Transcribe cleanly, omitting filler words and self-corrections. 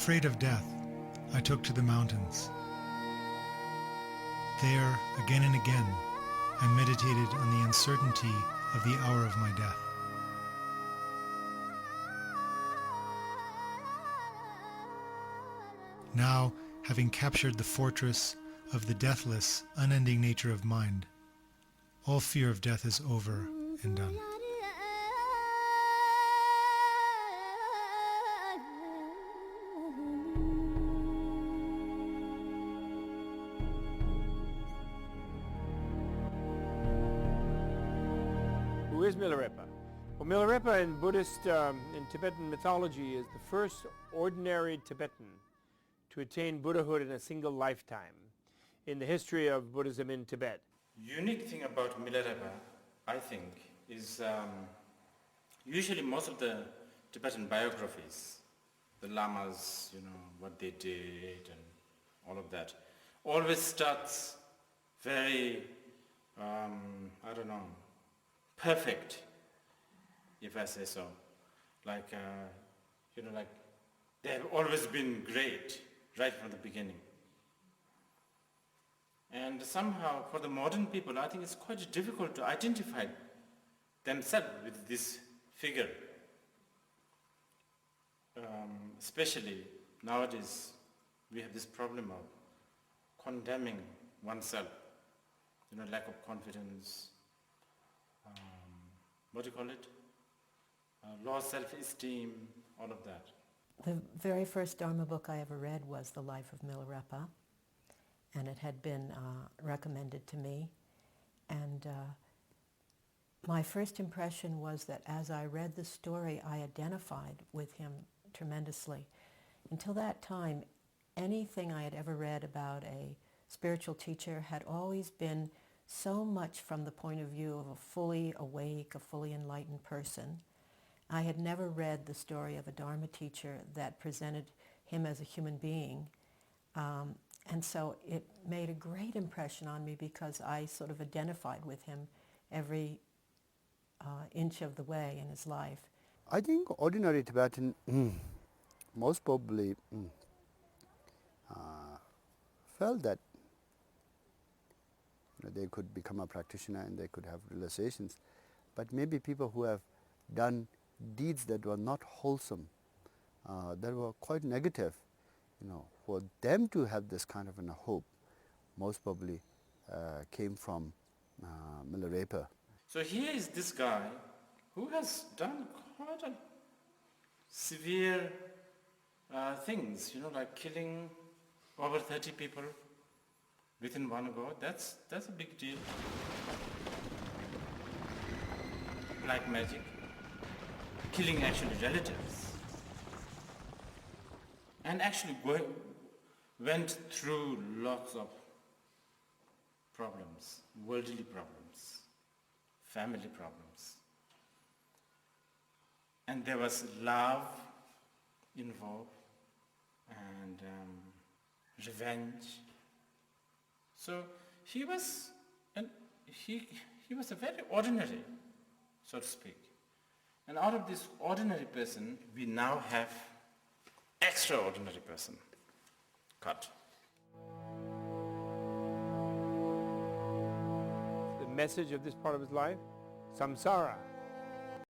Afraid of death, I took to the mountains. There, again and again, I meditated on the uncertainty of the hour of my death. Now, having captured the fortress of the deathless, unending nature of mind, all fear of death is over and done. Who is Milarepa? Well, Milarepa in Buddhist, in Tibetan mythology is the first ordinary Tibetan to attain Buddhahood in a single lifetime in the history of Buddhism in Tibet. Unique thing about Milarepa, I think, is usually most of the Tibetan biographies, the lamas, what they did and all of that, always starts very, perfect, if I say so. Like they have always been great right from the beginning. And somehow for the modern people, I think it's quite difficult to identify themselves with this figure. Especially nowadays, we have this problem of condemning oneself, lack of confidence, low self-esteem, all of that. The very first Dharma book I ever read was The Life of Milarepa, and it had been recommended to me. And my first impression was that as I read the story, I identified with him tremendously. Until that time, anything I had ever read about a spiritual teacher had always been so much from the point of view of a fully awake, a fully enlightened person. I had never read the story of a Dharma teacher that presented him as a human being. And so it made a great impression on me because I sort of identified with him every inch of the way in his life. I think ordinary Tibetan most probably felt that they could become a practitioner and they could have realizations. But maybe people who have done deeds that were not wholesome, that were quite negative, for them to have this kind of a hope, most probably came from Milarepa. So here is this guy who has done quite a severe things, like killing over 30 people within one go. That's a big deal. Black magic, killing actually relatives, and actually went through lots of problems, worldly problems, family problems. And there was love involved and revenge. So he was a very ordinary, so to speak. And out of this ordinary person, we now have extraordinary person. Cut. The message of this part of his life, samsara,